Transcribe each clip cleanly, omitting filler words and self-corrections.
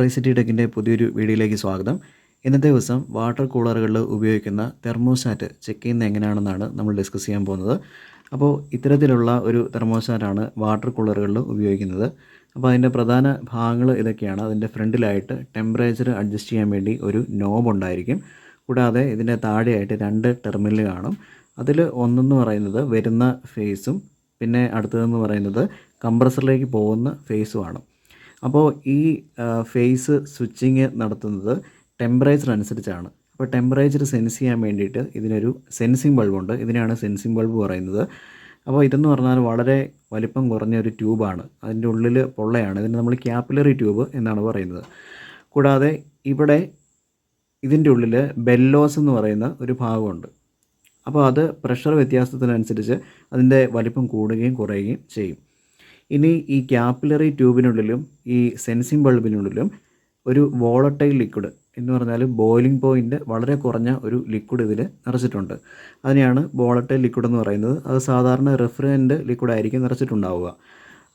റൈസിറ്റി ടെക്കിൻ്റെ പുതിയൊരു വീഡിയോയിലേക്ക് സ്വാഗതം. ഇന്നത്തെ ദിവസം വാട്ടർ കൂളറുകളിൽ ഉപയോഗിക്കുന്ന തെർമോസ്റ്റാറ്റ് ചെക്ക് ചെയ്യുന്നത് എങ്ങനെയാണെന്നാണ് നമ്മൾ ഡിസ്കസ് ചെയ്യാൻ പോകുന്നത്. അപ്പോൾ ഇത്തരത്തിലുള്ള ഒരു തെർമോസ്റ്റാറ്റാണ് വാട്ടർ കൂളറുകളിൽ ഉപയോഗിക്കുന്നത്. അപ്പോൾ അതിൻ്റെ പ്രധാന ഭാഗങ്ങൾ ഇതൊക്കെയാണ്. അതിൻ്റെ ഫ്രണ്ടിലായിട്ട് ടെമ്പറേച്ചർ അഡ്ജസ്റ്റ് ചെയ്യാൻ വേണ്ടി ഒരു നോബ് ഉണ്ടായിരിക്കും. കൂടാതെ ഇതിൻ്റെ താഴെയായിട്ട് 2 ടെർമിനൽ കാണും. അതിൽ ഒന്നെന്ന് പറയുന്നത് വരുന്ന ഫേസും പിന്നെ അടുത്തതെന്ന് പറയുന്നത് കംപ്രസറിലേക്ക് പോകുന്ന ഫേസുമാണ്. അപ്പോൾ ഈ ഫേസ് സ്വിച്ചിങ് നടത്തുന്നത് ടെമ്പറേച്ചർ അനുസരിച്ചാണ്. അപ്പോൾ ടെമ്പറേച്ചർ സെൻസ് ചെയ്യാൻ വേണ്ടിയിട്ട് ഇതിനൊരു സെൻസിങ് ബൾബുണ്ട്. ഇതിനാണ് സെൻസിങ് ബൾബ് പറയുന്നത്. അപ്പോൾ ഇതെന്ന് പറഞ്ഞാൽ വളരെ വലിപ്പം കുറഞ്ഞ ഒരു ട്യൂബാണ്. അതിൻ്റെ ഉള്ളിൽ പൊള്ളയാണ്. ഇതിന് നമ്മൾ ക്യാപ്പിലറി ട്യൂബ് എന്നാണ് പറയുന്നത്. കൂടാതെ ഇവിടെ ഇതിൻ്റെ ഉള്ളിൽ ബെല്ലോസ് എന്ന് പറയുന്ന ഒരു ഭാഗമുണ്ട്. അപ്പോൾ അത് പ്രഷർ വ്യത്യാസത്തിനനുസരിച്ച് അതിൻ്റെ വലിപ്പം കൂടുകയും കുറയുകയും ചെയ്യും. ഇനി ഈ ക്യാപ്പിലറി ട്യൂബിനുള്ളിലും ഈ സെൻസിങ് ബൾബിനുള്ളിലും ഒരു വോളട്ടൈൽ ലിക്വിഡ് എന്ന് പറഞ്ഞാൽ ബോയിലിംഗ് പോയിൻ്റ് വളരെ കുറഞ്ഞ ഒരു ലിക്വിഡ് ഇതിൽ നിറച്ചിട്ടുണ്ട്. അതിനെയാണ് വോളട്ടൈൽ ലിക്വിഡ് എന്ന് പറയുന്നത്. അത് സാധാരണ റെഫ്രിജറൻറ്റ് ലിക്വിഡ് ആയിരിക്കും നിറച്ചിട്ടുണ്ടാവുക.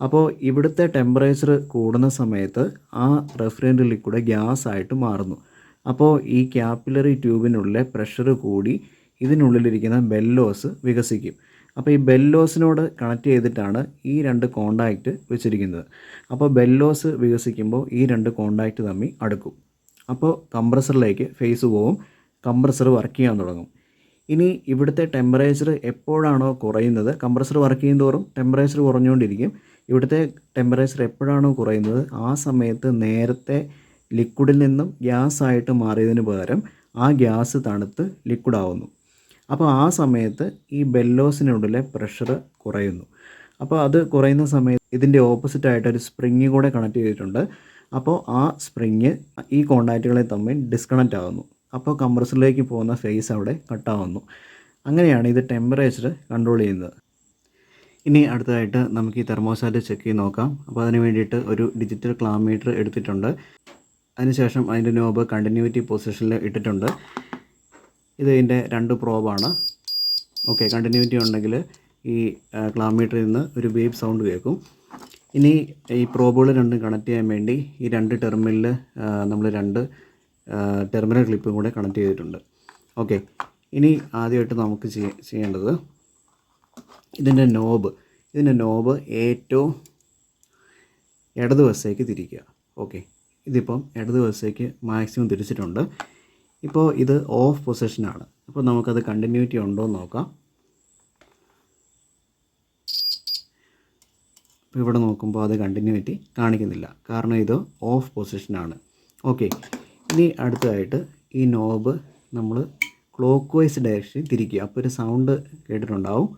അപ്പോൾ ഇവിടുത്തെ ടെമ്പറേച്ചർ കൂടുന്ന സമയത്ത് ആ റെഫ്രിജറൻറ്റ് ലിക്വിഡ് ഗ്യാസ് ആയിട്ട് മാറുന്നു. അപ്പോൾ ഈ ക്യാപ്പിലറി ട്യൂബിനുള്ളിലെ പ്രഷർ കൂടി ഇതിനുള്ളിലിരിക്കുന്ന ബെല്ലോസ് വികസിക്കും. അപ്പോൾ ഈ ബെല്ലോസിനോട് കണക്ട് ചെയ്തിട്ടാണ് ഈ 2 കോണ്ടാക്റ്റ് വെച്ചിരിക്കുന്നത്. അപ്പോൾ ബെല്ലോസ് വികസിക്കുമ്പോൾ ഈ 2 കോണ്ടാക്റ്റ് തമ്മിൽ അടുക്കും. അപ്പോൾ കംപ്രസറിലേക്ക് ഫേസ് പോവും, കംപ്രസർ വർക്ക് ചെയ്യാൻ തുടങ്ങും. ഇനി ഇവിടുത്തെ ടെമ്പറേച്ചർ എപ്പോഴാണോ കുറയുന്നത്, കംപ്രസർ വർക്ക് ചെയ്യുന്നതോറും ടെമ്പറേച്ചർ കുറഞ്ഞുകൊണ്ടിരിക്കും. ഇവിടുത്തെ ടെമ്പറേച്ചർ എപ്പോഴാണോ കുറയുന്നത് ആ സമയത്ത് നേരത്തെ ലിക്വിഡിൽ നിന്നും ഗ്യാസ് ആയിട്ട് മാറിയതിന് പകരം ആ ഗ്യാസ് തണുത്ത് ലിക്വിഡാവുന്നു. അപ്പോൾ ആ സമയത്ത് ഈ ബെല്ലോസിനുള്ളിലെ പ്രഷർ കുറയുന്നു. അപ്പോൾ അത് കുറയുന്ന സമയത്ത് ഇതിൻ്റെ ഓപ്പോസിറ്റായിട്ട് ഒരു സ്പ്രിങ് കൂടെ കണക്ട് ചെയ്തിട്ടുണ്ട്. അപ്പോൾ ആ സ്പ്രിങ് ഈ കോണ്ടാക്റ്റുകളെ തമ്മിൽ ഡിസ്കണക്റ്റ് ആകുന്നു. അപ്പോൾ കംപ്രസറിലേക്ക് പോകുന്ന ഫേസ് അവിടെ കട്ടാവുന്നു. അങ്ങനെയാണ് ഇത് ടെമ്പറേച്ചർ കൺട്രോൾ ചെയ്യുന്നത്. ഇനി അടുത്തതായിട്ട് നമുക്ക് ഈ തെർമോസ്റ്റാറ്റ് ചെക്ക് ചെയ്ത് നോക്കാം. അപ്പോൾ അതിന് വേണ്ടിയിട്ട് ഒരു ഡിജിറ്റൽ ക്ലാമീറ്റർ എടുത്തിട്ടുണ്ട്. അതിനുശേഷം അതിൻ്റെ നോബ് കണ്ടിന്യൂറ്റി പൊസിഷനിൽ ഇട്ടിട്ടുണ്ട്. ഇത് ഇതിൻ്റെ 2 പ്രോബാണ്. ഓക്കെ, കണ്ടിന്യൂറ്റി ഉണ്ടെങ്കിൽ ഈ ക്ലാമീറ്ററിൽ നിന്ന് ഒരു ബീപ്പ് സൗണ്ട് കേൾക്കും. ഇനി ഈ പ്രോബുകൾ രണ്ടും കണക്ട് ചെയ്യാൻ വേണ്ടി ഈ 2 ടെർമിനലിൽ നമ്മൾ 2 ടെർമിനൽ ക്ലിപ്പും കൂടെ കണക്ട് ചെയ്തിട്ടുണ്ട്. ഓക്കെ, ഇനി ആദ്യമായിട്ട് നമുക്ക് ചെയ്യേണ്ടത് ഇതിൻ്റെ നോബ് ഏറ്റവും ഇടതുവശത്തേക്ക് തിരിക്കുക. ഓക്കെ, ഇതിപ്പം ഇടതുവശത്തേക്ക് മാക്സിമം തിരിച്ചിട്ടുണ്ട്. ഇപ്പോൾ ഇത് ഓഫ് പൊസിഷനാണ്. അപ്പോൾ നമുക്കത് കണ്ടിന്യൂറ്റി ഉണ്ടോ എന്ന് നോക്കാം. അപ്പോൾ ഇവിടെ നോക്കുമ്പോൾ അത് കണ്ടിന്യൂറ്റി കാണിക്കുന്നില്ല, കാരണം ഇത് ഓഫ് പൊസിഷനാണ്. ഓക്കെ, ഇനി അടുത്തതായിട്ട് ഈ നോബ് നമ്മൾ ക്ലോക്ക് വൈസ് ഡയറക്ഷനിൽ തിരിക്കുക. അപ്പോൾ ഒരു സൗണ്ട് കേട്ടിട്ടുണ്ടാവും.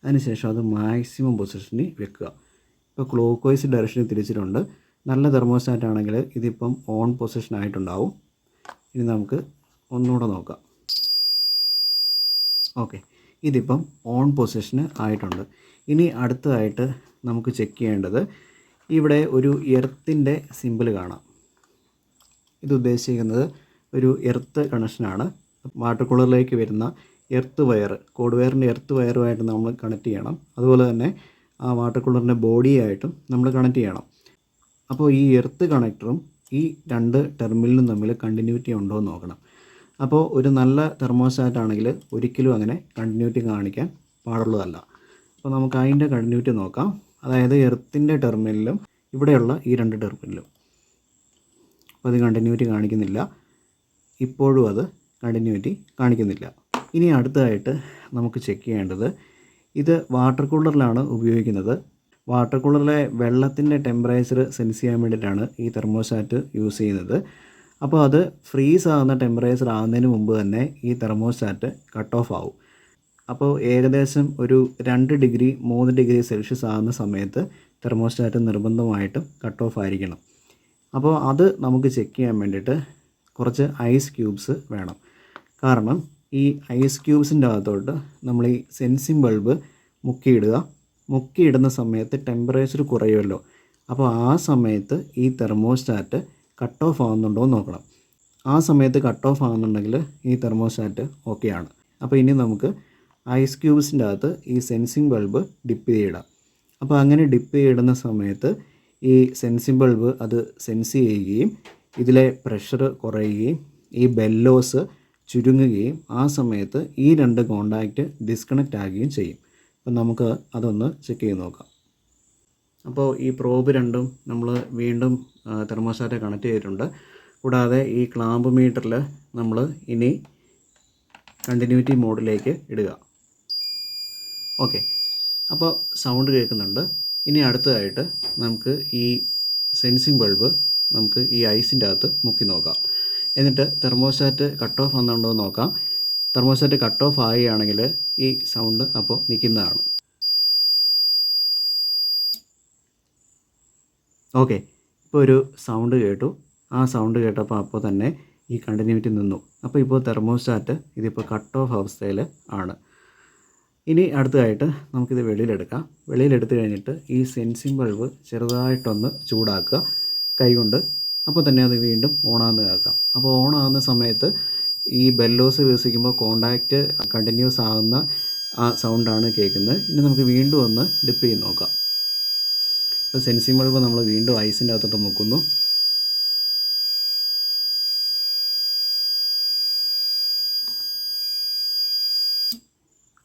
അതിനുശേഷം അത് മാക്സിമം പൊസിഷനിൽ വെക്കുക. ഇപ്പോൾ ക്ലോക്ക് വൈസ് ഡയറക്ഷനിൽ തിരിച്ചിട്ടുണ്ട്. നല്ല തെർമോസ്റ്റാറ്റ് ആണെങ്കിൽ ഇതിപ്പം ഓൺ പൊസിഷൻ ആയിട്ടുണ്ടാവും. ഇനി നമുക്ക് ഒന്നുകൂടെ നോക്കാം. ഓക്കെ, ഇതിപ്പം ഓൺ പൊസിഷന് ആയിട്ടുണ്ട്. ഇനി അടുത്തതായിട്ട് നമുക്ക് ചെക്ക് ചെയ്യേണ്ടത് ഇവിടെ ഒരു എർത്തിൻ്റെ സിമ്പിൾ കാണാം. ഇത് ഉദ്ദേശിക്കുന്നത് ഒരു എർത്ത് കണക്ഷനാണ്. വാട്ടർ കൂളറിലേക്ക് വരുന്ന എർത്ത് വയർ, കോഡ് വയറിൻ്റെ എർത്ത് വയറുമായിട്ട് നമ്മൾ കണക്ട് ചെയ്യണം. അതുപോലെ തന്നെ ആ വാട്ടർ കൂളറിൻ്റെ ബോഡിയായിട്ടും നമ്മൾ കണക്ട് ചെയ്യണം. അപ്പോൾ ഈ എർത്ത് കണക്ടറും ഈ 2 ടെർമിനലും തമ്മിൽ കണ്ടിന്യൂറ്റി ഉണ്ടോ എന്ന് നോക്കണം. അപ്പോൾ ഒരു നല്ല തെർമോസ്റ്റാറ്റ് ആണെങ്കിൽ ഒരിക്കലും അങ്ങനെ കണ്ടിന്യൂറ്റി കാണിക്കാൻ പാടുള്ളതല്ല. അപ്പോൾ നമുക്ക് അതിൻ്റെ കണ്ടിന്യൂറ്റി നോക്കാം. അതായത് എർത്തിൻ്റെ ടെർമിനലും ഇവിടെയുള്ള ഈ 2 ടെർമിനലും. അപ്പോൾ അത് കണ്ടിന്യൂറ്റി കാണിക്കുന്നില്ല. ഇപ്പോഴും അത് കണ്ടിന്യൂറ്റി കാണിക്കുന്നില്ല. ഇനി അടുത്തതായിട്ട് നമുക്ക് ചെക്ക് ചെയ്യേണ്ടത് ഇത് വാട്ടർ കൂളറിലാണ് ഉപയോഗിക്കുന്നത്. വാട്ടർ കൂളറിലെ വെള്ളത്തിൻ്റെ ടെമ്പറേച്ചർ സെൻസ് ചെയ്യാൻ വേണ്ടിയിട്ടാണ് ഈ തെർമോസ്റ്റാറ്റ് യൂസ് ചെയ്യുന്നത്. അപ്പോൾ അത് ഫ്രീസ് ആകുന്ന ടെമ്പറേച്ചർ ആകുന്നതിന് മുമ്പ് തന്നെ ഈ തെർമോസ്റ്റാറ്റ് കട്ട് ഓഫ് ആവും. അപ്പോൾ ഏകദേശം ഒരു 2 ഡിഗ്രി 3 ഡിഗ്രി സെൽഷ്യസ് ആകുന്ന സമയത്ത് തെർമോസ്റ്റാറ്റ് നിർബന്ധമായിട്ടും കട്ട് ഓഫ് ആയിരിക്കണം. അപ്പോൾ അത് നമുക്ക് ചെക്ക് ചെയ്യാൻ വേണ്ടിയിട്ട് കുറച്ച് ഐസ് ക്യൂബ്സ് വേണം. കാരണം ഈ ഐസ് ക്യൂബ്സിൻ്റെ അകത്തോട്ട് നമ്മൾ ഈ സെൻസിങ് ബൾബ് മുക്കിയിടുന്ന സമയത്ത് ടെമ്പറേച്ചർ കുറയുമല്ലോ. അപ്പോൾ ആ സമയത്ത് ഈ തെർമോസ്റ്റാറ്റ് കട്ട് ഓഫ് ആകുന്നുണ്ടോ എന്ന് നോക്കണം. ആ സമയത്ത് കട്ട് ഓഫ് ആകുന്നുണ്ടെങ്കിൽ ഈ തെർമോസ്റ്റാറ്റ് ഓക്കെയാണ്. അപ്പോൾ ഇനി നമുക്ക് ഐസ് ക്യൂബ്സിൻ്റെ അകത്ത് ഈ സെൻസിങ് ബൾബ് ഡിപ്പ് ചെയ്തിടാം. അപ്പോൾ അങ്ങനെ ഡിപ്പ് ചെയ്തിടുന്ന സമയത്ത് ഈ സെൻസിംഗ് ബൾബ് അത് സെൻസ് ചെയ്യുകയും ഇതിലെ പ്രഷർ കുറയുകയും ഈ ബെല്ലോസ് ചുരുങ്ങുകയും ആ സമയത്ത് ഈ 2 കോണ്ടാക്റ്റ് ഡിസ്കണക്റ്റ് ആകുകയും ചെയ്യും. അപ്പം നമുക്ക് അതൊന്ന് ചെക്ക് ചെയ്ത് നോക്കാം. അപ്പോൾ ഈ പ്രോബ് രണ്ടും നമ്മൾ വീണ്ടും തെർമോസ്റ്റാറ്റ് കണക്ട് ചെയ്തിട്ടുണ്ട്. കൂടാതെ ഈ ക്ലാമ്പ് മീറ്ററിൽ നമ്മൾ ഇനി കണ്ടിന്യൂറ്റി മോഡിലേക്ക് ഇടുക. ഓക്കെ, അപ്പോൾ സൗണ്ട് കേൾക്കുന്നുണ്ട്. ഇനി അടുത്തതായിട്ട് നമുക്ക് ഈ സെൻസിങ് ബൾബ് നമുക്ക് ഈ ഐസിൻ്റെ അകത്ത് മുക്കി നോക്കാം. എന്നിട്ട് തെർമോസ്റ്റാറ്റ് കട്ട് ഓഫ് വന്നുണ്ടോ എന്ന് നോക്കാം. തെർമോസ്റ്റാറ്റ് കട്ട് ഓഫ് ആവുകയാണെങ്കിൽ ഈ സൗണ്ട് അപ്പോൾ നിൽക്കുന്നതാണ്. ഓക്കെ, ഇപ്പോൾ ഒരു സൗണ്ട് കേട്ടു. ആ സൗണ്ട് കേട്ടപ്പോൾ അപ്പോൾ തന്നെ ഈ കണ്ടിന്യൂറ്റി നിന്നു. അപ്പോൾ ഇപ്പോൾ തെർമോസ്റ്റാറ്റ് ഇതിപ്പോൾ കട്ട് ഓഫ് അവസ്ഥയിൽ ആണ്. ഇനി അടുത്തതായിട്ട് നമുക്കിത് വെളിയിലെടുക്കാം. വെളിയിലെടുത്ത് കഴിഞ്ഞിട്ട് ഈ സെൻസിങ് ബൾബ് ചെറുതായിട്ടൊന്ന് ചൂടാക്കുക കൈകൊണ്ട്. അപ്പോൾ തന്നെ അത് വീണ്ടും ഓണാകുന്ന കേൾക്കാം. അപ്പോൾ ഓണാകുന്ന സമയത്ത് ഈ ബെല്ലോസ് വികസിക്കുമ്പോൾ കോണ്ടാക്റ്റ് കണ്ടിന്യൂസ് ആകുന്ന ആ സൗണ്ടാണ് കേൾക്കുന്നത്. ഇനി നമുക്ക് വീണ്ടും ഒന്ന് ഡിപ്പ് ചെയ്ത് നോക്കാം. ഇപ്പോൾ സെൻസിങ് ബൾബ് നമ്മൾ വീണ്ടും ഐസിൻ്റെ അകത്തോട്ട് മുക്കുന്നു.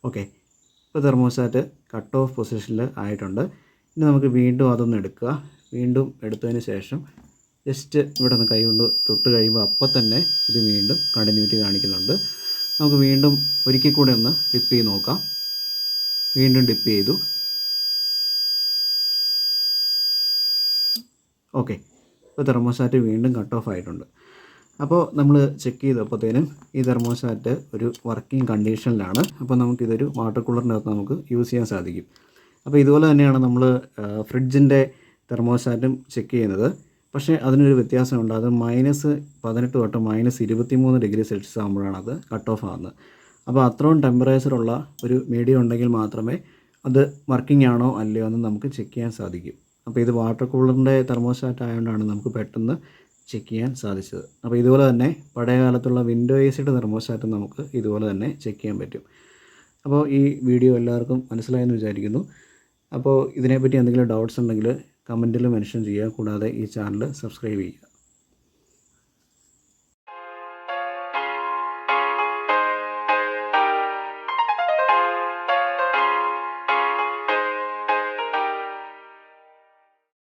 ഓക്കെ, ഇപ്പോൾ തെർമോസ്റ്റാറ്റ് കട്ട് ഓഫ് പൊസിഷനിൽ ആയിട്ടുണ്ട്. ഇനി നമുക്ക് വീണ്ടും അതൊന്ന് എടുക്കുക. വീണ്ടും എടുത്തതിന് ശേഷം ജസ്റ്റ് ഇവിടെ നിന്ന് കൈ കൊണ്ട് തൊട്ട് കഴിയുമ്പോൾ അപ്പം തന്നെ ഇത് വീണ്ടും കണ്ടിന്യൂറ്റി കാണിക്കുന്നുണ്ട്. നമുക്ക് വീണ്ടും ഒരിക്കൽ കൂടെ ഒന്ന് ഡിപ്പ് ചെയ്ത് നോക്കാം. വീണ്ടും ഡിപ്പ് ചെയ്തു. ഓക്കെ, ഇപ്പോൾ തെർമോസ്റ്റാറ്റ് വീണ്ടും കട്ട് ഓഫ് ആയിട്ടുണ്ട്. അപ്പോൾ നമ്മൾ ചെക്ക് ചെയ്തപ്പോഴത്തേനും ഈ തെർമോസ്റ്റാറ്റ് ഒരു വർക്കിംഗ് കണ്ടീഷനിലാണ്. അപ്പോൾ നമുക്കിതൊരു വാട്ടർ കൂളറിൻ്റെ അകത്ത് നമുക്ക് യൂസ് ചെയ്യാൻ സാധിക്കും. അപ്പോൾ ഇതുപോലെ തന്നെയാണ് നമ്മൾ ഫ്രിഡ്ജിൻ്റെ തെർമോസ്റ്റാറ്റും ചെക്ക് ചെയ്യുന്നത്. പക്ഷേ അതിനൊരു വ്യത്യാസമുണ്ട്. അത് -18 തൊട്ട് -23 ഡിഗ്രി സെൽഷ്യസ് ആകുമ്പോഴാണ് അത് കട്ട് ഓഫ് ആകുന്നത്. അപ്പോൾ അത്രയും ടെമ്പറേച്ചറുള്ള ഒരു മീഡിയം ഉണ്ടെങ്കിൽ മാത്രമേ അത് വർക്കിംഗ് ആണോ അല്ലയോ എന്ന് നമുക്ക് ചെക്ക് ചെയ്യാൻ സാധിക്കും. അപ്പോൾ ഇത് വാട്ടർ കൂളറിൻ്റെ തെർമോസ്റ്റാറ്റ് ആയതുകൊണ്ടാണ് നമുക്ക് പെട്ടെന്ന് ചെക്ക് ചെയ്യാൻ സാധിച്ചത്. അപ്പോൾ ഇതുപോലെ തന്നെ പഴയ കാലത്തുള്ള വിൻഡോ എസിയുടെ തെർമോസ്റ്റാറ്റ് നമുക്ക് ഇതുപോലെ തന്നെ ചെക്ക് ചെയ്യാൻ പറ്റും. അപ്പോൾ ഈ വീഡിയോ എല്ലാവർക്കും മനസ്സിലായെന്ന് വിചാരിക്കുന്നു. അപ്പോൾ ഇതിനെപ്പറ്റി എന്തെങ്കിലും ഡൗട്ട്സ് ഉണ്ടെങ്കിൽ കമൻറ്റിൽ മെൻഷൻ ചെയ്യുക. കൂടാതെ ഈ ചാനൽ സബ്സ്ക്രൈബ് ചെയ്യുക.